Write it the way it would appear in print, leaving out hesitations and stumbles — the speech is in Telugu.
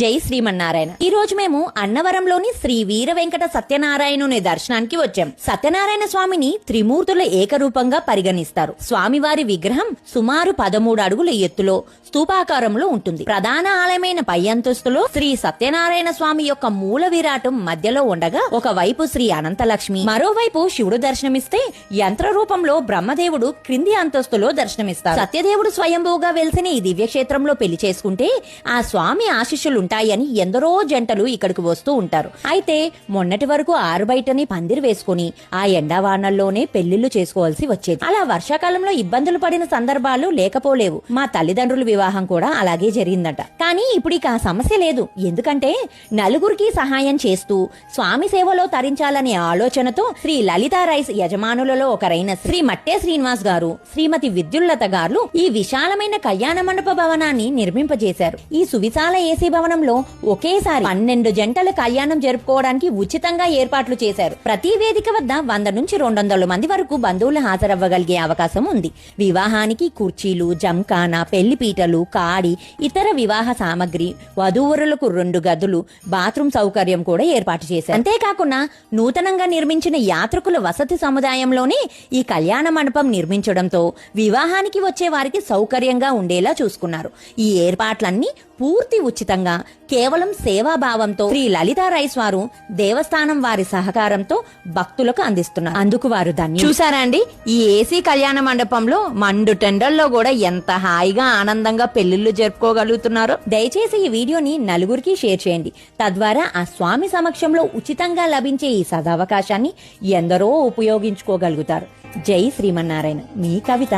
జై శ్రీమన్నారాయణ. ఈ రోజు మేము అన్నవరంలోని శ్రీ వీర వెంకట సత్యనారాయణుని దర్శనానికి వచ్చాం. సత్యనారాయణ స్వామిని త్రిమూర్తుల ఏకరూపంగా పరిగణిస్తారు. స్వామివారి విగ్రహం సుమారు 13 అడుగుల ఎత్తులో స్తూపాకారంలో ఉంటుంది. ప్రధాన ఆలయమైన పై అంతస్తులో శ్రీ సత్యనారాయణ స్వామి యొక్క మూల విరాటం మధ్యలో ఉండగా ఒకవైపు శ్రీ అనంతలక్ష్మి, మరోవైపు శివుడు దర్శనమిస్తే యంత్ర రూపంలో బ్రహ్మదేవుడు క్రింది అంతస్తులో దర్శనమిస్తారు. సత్యదేవుడు స్వయంభూగా వెలిసిన ఈ దివ్యక్షేత్రంలో పెళ్లి చేసుకుంటే ఆ స్వామి ఆశీస్సులుంటాయని ఎందరో జంటలు ఇక్కడికి వస్తూ ఉంటారు. అయితే మొన్నటి వరకు ఆరుబయటని పందిరి వేసుకుని ఆ ఎండావానల్లోనే పెళ్లిళ్లు చేసుకోవాల్సి వచ్చేది. అలా వర్షాకాలంలో ఇబ్బందులు పడిన సందర్భాలు లేకపోలేవు. మా తల్లిదండ్రుల వివాహం కూడా అలాగే జరిగిందట. కానీ ఇప్పుడు ఇక ఆ సమస్య లేదు. ఎందుకంటే నలుగురికి సహాయం చేస్తూ స్వామి సేవలో తరించాలనే ఆలోచనతో శ్రీ లలితా రైస్ యజమానులలో ఒకరైన శ్రీ మట్టే శ్రీనివాస్ గారు, శ్రీమతి విద్యుల్లత గారు ఈ విశాలమైన కళ్యాణ మండప భవనాన్ని నిర్మింపజేశారు. ఈ సువిశాల ఏసీ భవనంలో ఒకేసారి 12 జంటల కళ్యాణం జరుపుకోవడానికి ఉచితంగా ఏర్పాట్లు చేశారు. ప్రతి వేదిక వద్ద 100 నుంచి 200 మంది వరకు బంధువులు హాజరవ్వగలిగే అవకాశం ఉంది. వివాహానికి కుర్చీలు, జంకాన, పెళ్లి పీటలు, కాడి, ఇతర వివాహ సామగ్రి, వధూవరులకు 2 గదులు, బాత్రూమ్ సౌకర్యం కూడా ఏర్పాటు చేశారు. అంతేకాకుండా నూతనంగా నిర్మించిన యాత్రికుల వసతి సముదాయంలోనే ఈ కళ్యాణ మండపం నిర్మించడంతో వివాహానికి వచ్చే వారికి సౌకర్యంగా ఉండేలా చూసుకున్నారు. ఈ ఏర్పాట్లన్నీ పూర్తి ఉచితంగా కేవలం సేవాభావంతో శ్రీ లలితా రైస్ వారు దేవస్థానం వారి సహకారంతో భక్తులకు అందిస్తున్నారు. అందుకు వారు ధన్యులు. చూసారా అండి, ఈ ఏసీ కళ్యాణ మండపంలో మండు టెండల్లో కూడా ఎంత హాయిగా ఆనందంగా పెళ్లిళ్లు జరుపుకోగలుగుతున్నారో. దయచేసి ఈ వీడియోని నలుగురికి షేర్ చేయండి. తద్వారా ఆ స్వామి సమక్షంలో ఉచితంగా లభించే ఈ సదవకాశాన్ని ఎందరో ఉపయోగించుకోగలుగుతారు. జై శ్రీమన్నారాయణ. మీ కవిత.